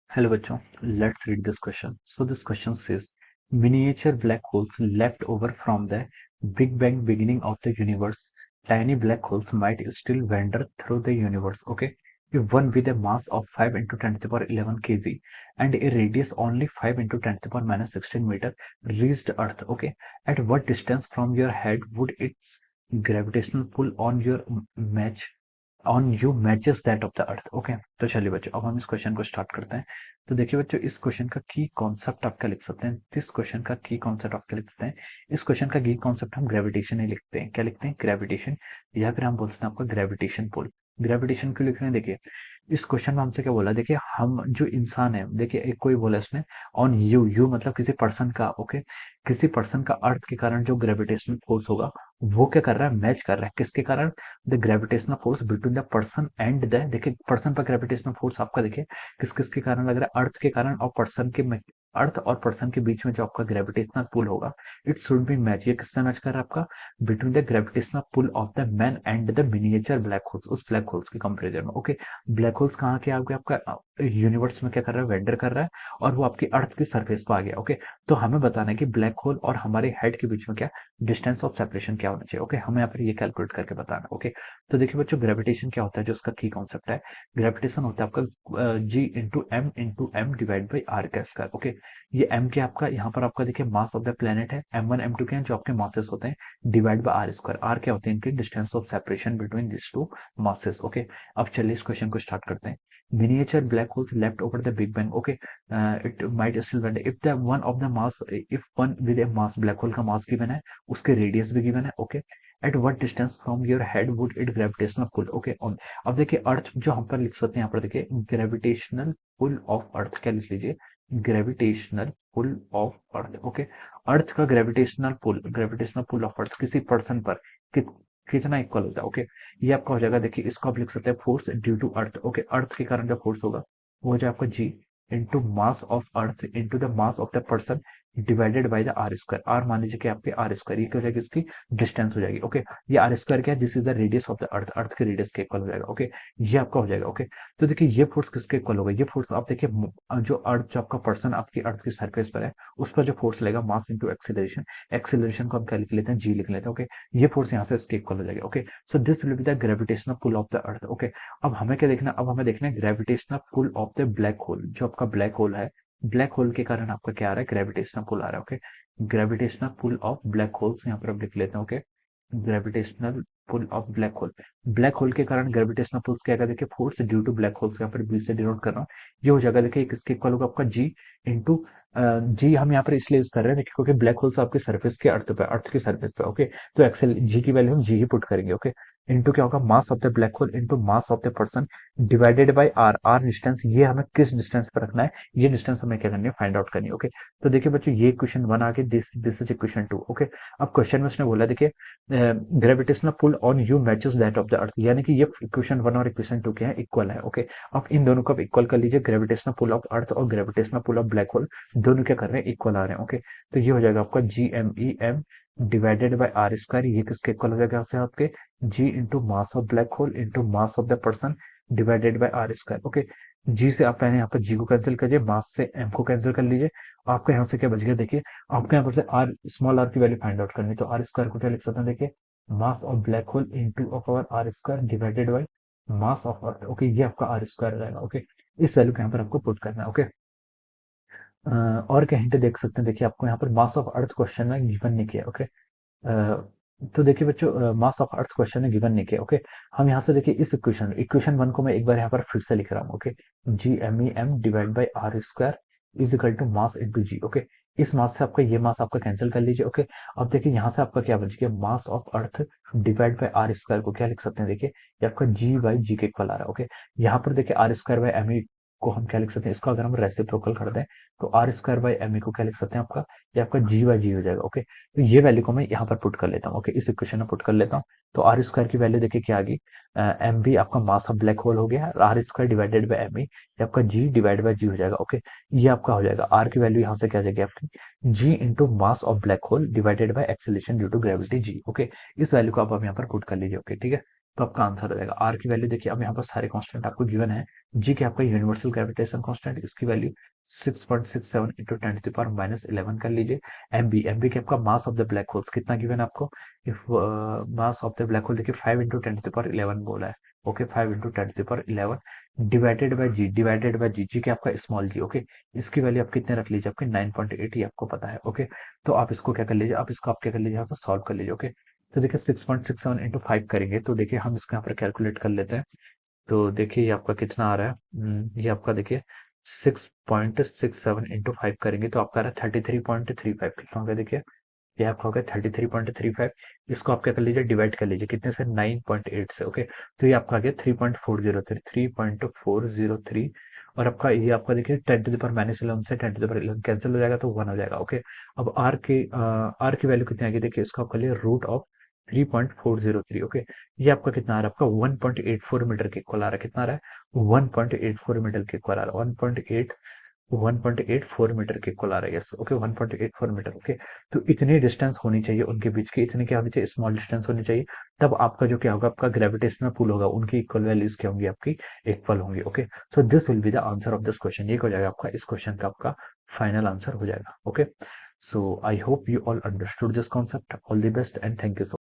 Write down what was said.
Hello bachcho, let's read this question. So this question says miniature black holes left over from the Big Bang beginning of the universe. Tiny black holes might still wander through the universe. Okay, if one with a mass of 5 into 10 to the power 11 kg and a radius only 5 into 10 to the power minus 16 meter reached Earth. Okay, at what distance from your head would its gravitational pull on you matches that of the earth. Okay, तो चलिए बच्चों अब हम इस question को start करते हैं। तो देखिए बच्चों, इस क्वेश्चन का की कॉन्सेप्ट आप क्या लिख सकते हैं, दिस क्वेश्चन का की कॉन्सेप्ट आप क्या लिख सकते हैं। इस क्वेश्चन का की कॉन्सेप्ट हम ग्रेविटेशन ही लिखते हैं। क्या लिखते हैं? ग्रेविटेशन, या फिर हम बोल सकते हैं आपका ग्रेविटेशन पुल। ग्रेविटेशन क्यों लिख रहे हैं? देखिए इस क्वेश्चन में हमसे क्या बोला, देखिए हम जो इंसान है, देखिए एक कोई बोला इसमें ऑन यू, यू मतलब किसी पर्सन का। ओके, किसी पर्सन का अर्थ के कारण जो ग्रेविटेशनल फोर्स होगा वो क्या कर रहा है, मैच कर रहा है किसके कारण, the gravitational force between the person and the, देखिए पर्सन पर ग्रेविटेशनल फोर्स आपका देखिए किस किस के कारण लग रहा है, अर्थ के कारण और पर्सन के में, अर्थ और पर्सन के बीच में जो आपका ग्रेविटेशनल पुल होगा इट शुड बी मैच। ये किससे मैच कर रहा है आपका, between the gravitational pull of the man and the miniature black holes, उस ब्लैक होल्स के कंपेरिजन में। ओके, ब्लैक होल्स कहाँ के आगे आपका यूनिवर्स में क्या कर रहा है, वेंडर कर रहा है और वो आपकी अर्थ की सरफेस पर आ गया। ओके, तो हमें बताना है कि ब्लैक होल और हमारे हेड के बीच में क्या डिस्टेंस ऑफ सेपरेशन क्या होना चाहिए। ओके, हमें यहाँ पर ये कैलकुलेट करके बताना है। ओके, तो देखिए बच्चों ग्रेविटेशन क्या होता है, जो उसका की कॉन्सेप्ट है, ग्रेविटेशन होता है आपका G into M divide by R का स्क्वायर। ओके, ये एम क्या आपका, यहाँ पर आपका देखिए मास ऑफ द प्लेनेट है, M1 M2 के हैं जो आपके मासेस होते हैं, divide by R square. R क्या होते हैं, इनकी distance of separation between this two masses. Okay, अब चलिए इस क्वेश्चन को स्टार्ट करते हैं। Miniature black holes left over the big bang. Okay, it might still wonder if the one of the mass, if one with a mass, black hole का mass given है, उसके radius भी given है। Okay, at what distance from your head would it gravitational pull. Okay, अब देखिए अर्थ जो हम पर लिख सकते हैं, यहाँ पर देखिए ग्रेविटेशनल पुल ऑफ अर्थ क्या लिख लीजिए, gravitational pull of earth. Okay, earth का ग्रेविटेशनल पुल ऑफ अर्थ किसी पर्सन पर कि, कितना इक्वल होता है। ओके, ये आपका हो जाएगा, देखिए इसको आप लिख सकते हैं force due to earth. Okay, earth के कारण जो फोर्स होगा वो हो जाएगा आपका G into mass of earth into the mass of the person divided by the R square. R मान लीजिए कि आपके आर स्क्वायर, ये क्या हो जाएगी, इसकी डिस्टेंस हो जाएगी। ओके, ये आर स्क्वायर क्या है, this is the radius of the earth, earth के रेडियस के इक्वल हो जाएगा। ओके, ये आपका हो जाएगा। ओके, तो देखिए ये फोर्स किसके इक्वल होगा, ये फोर्स आप देखिए जो अर्थ, जो आपका पर्सन आपकी अर्थ की सरफेस पर है उस पर जो फोर्स लगेगा, मास इंटू एक्सीलरेशन, एक्सीलरेशन को हम क्या लिख लेते हैं, जी लिख लेते हैं। ओके, ये फोर्स यहाँ से इसके इक्वल हो जाएगा। Okay, so this will be the gravitational pull of the earth. Okay, अब हमें क्या देखना, अब हमें देखना है gravitational pull of the black hole, जो आपका ब्लैक होल है, ब्लैक होल के कारण आपका क्या आ रहा है, ग्रेविटेशनल पुल आ रहा है। Okay, gravitational pull of black holes यहाँ पर हम लिख लेते हैं। Okay, gravitational pull of black hole, black hole के कारण ग्रेविटेशनल पुल्स क्या है, देखिए force due to black holes, यहाँ पर बी से डिनोट कर रहा हूँ। ये हो जाएगा, देखिए किसके इक्वल होगा आपका जी इंटू, जी हम यहाँ पर इसलिए यूज कर रहे हैं देखिए क्योंकि ब्लैक होल्स आपके सरफेस के अर्थ पे, अर्थ की सरफेस पे। ओके, तो एक्सेल जी की वैल्यू हम जी ही पुट करेंगे। ओके, इंटू क्या होगा, mass of the black hole into mass of the person divided by R, R distance, ये हमें किस डिस्टेंस पर रखना है, ये डिस्टेंस हमें क्या करनी है, फाइंड आउट करनी है। ओके, तो देखिए बच्चों ये क्वेश्चन वन आ गया, this is question two. Okay, अब क्वेश्चन में उसने बोला देखिए gravitational pull on you matches that of the earth, यानी कि ये इक्वेशन वन और इक्वेशन टू के हैं इक्वल है। ओके, अब इन दोनों को आप इक्वल कर लीजिए, ग्रेविटेशनल पुल ऑफ अर्थ और gravitational pull of black hole दोनों क्या कर रहे हैं, इक्वल आ रहे हैं। ओके, तो ये हो जाएगा आपका G M E M divided by R square, ये किसके इक्वल हो जाएगा, यहाँ से आपके G into mass of black hole into mass of the person divided by R square. Okay, G से आप पहले यहाँ पर जी को कैंसिल करिए, मास से एम को कैंसिल कर लीजिए, आपको यहाँ से क्या बच गया, देखिए आपको यहाँ पर से आर, स्मॉल आर की वैल्यू फाइंड आउट करनी है, तो आर स्क्वायर को क्या लिख सकते हैं, देखिए mass of black hole into of our R square divided by mass of earth. Okay, ये आपका आर स्क्वायर रहेगा। ओके, इस वैल्यू को यहाँ पर आपको पुट करना है। ओके, और क्या हिंट देख सकते हैं, देखिए आपको यहाँ पर मास ऑफ अर्थ क्वेश्चन में गिवन नहीं किया। ओके, तो देखिए बच्चों मास ऑफ अर्थ क्वेश्चन में गिवन नहीं किया। ओके, हम यहाँ से देखिए इस इक्वेशन, इक्वेशन वन को मैं एक बार यहाँ पर फिर से लिख रहा हूँ। Okay, G M E M divide by R square is equal to mass into G. Okay, इस मास से आपका ये मास आपका कैंसिल कर लीजिए। ओके, अब देखिए यहाँ से आपका क्या बच गया, mass of earth divide by R square को क्या लिख सकते हैं, देखिए ये आपका जी बाई जी के इक्वल आ रहा है। ओके, यहाँ पर देखिए R square by M E को हम क्या लिख सकते हैं, इसको अगर हम रेसिप्रोकल कर दें तो R square by M E को क्या लिख सकते हैं आपका, ये आपका जी बाई जी हो जाएगा। ओके, तो ये वैल्यू को मैं यहाँ पर पुट कर लेता हूँ। ओके, इस इक्वेशन में पुट कर लेता हूँ, तो आर स्क्वायर की वैल्यू देखिए क्या आ गई, एम बी आपका मास ऑफ ब्लैक होल हो गया, R square divided by M E, ये आपका जी डिवाइड बाई जी हो जाएगा। ओके, ये आपका हो जाएगा, आर की वैल्यू यहाँ से क्या आ जाएगी आपकी, G into mass of black hole divided by acceleration due to gravity G. Okay, इस वैल्यू को आप यहाँ पर पुट कर लीजिए। ओके, ठीक है, तो आपका आंसर हो जाएगा। आर की वैल्यू देखिए, अब यहाँ पर सारे कांस्टेंट आपको गिवन है। जी के आपका यूनिवर्सल ग्रेविटेशन कांस्टेंट, इसकी वैल्यू 6.67 इंटू 10⁻11 कर लीजिए। एमबी के आपका मास ऑफ द ब्लैक होल्स कितना गिवन है आपको, if mass of the black whole देखिए 5 इंटू 10⁻11 बोला है। ओके, 5 इंटू 10⁻11 डिवाइडेड बाय जी, जी के आपका स्मॉल जी। ओके, इसकी वैल्यू आप कितने रख लीजिए, आपके 9.8 ये आपको पता है। ओके, तो आप इसको क्या कर लीजिए, आप इसको आप क्या कर लीजिए, यहाँ से सॉल्व कर लीजिए। ओके, तो देखिए 6.67 इंटू 5 करेंगे, तो देखिए हम इसको यहाँ पर कैलकुलेट कर लेते हैं। तो देखिए ये आपका कितना आ रहा है, ये आपका देखिए 6.67 इंटू 5 करेंगे तो आपका आ रहा है 33.35। कितना होगा देखिए, ये आपका हो गया 33.35। इसको आप क्या कर लीजिए, डिवाइड कर लीजिए कितने से, 9.8 से। ओके, तो ये आपका आ गया 3.403 और आपका ये आपका देखिए 10⁻11 से 10⁻11 कैंसिल हो जाएगा तो 1 हो जाएगा। ओके, अब आर की वैल्यू कितनी आएगी देखिए, इसको आप कर लिए रूट ऑफ 3.403। ओके, ये आपका कितना आ रहा है, आपका 1.84 मीटर के इक्वल आ रहा है। कितना आ रहा है, 1.84 मीटर के इक्वल आ रहा है। 1.84 मीटर के इक्वल आ रहा है। Yes, okay, 1.84 metre. ओके, तो इतनी डिस्टेंस होनी चाहिए उनके बीच की, इतनी क्या होनी चाहिए, स्मॉल डिस्टेंस होनी चाहिए। तब आपका जो क्या होगा, आपका ग्रेविटेशनल पुल होगा, उनकी इक्वल वैल्यूज क्या होंगी, आपकी इक्वल होंगी। Okay, so this will be the answer of this question. ये हो जाएगा आपका, इस क्वेश्चन का आपका फाइनल आंसर हो जाएगा। Okay, so I hope you all understood this concept. All the best and thank you so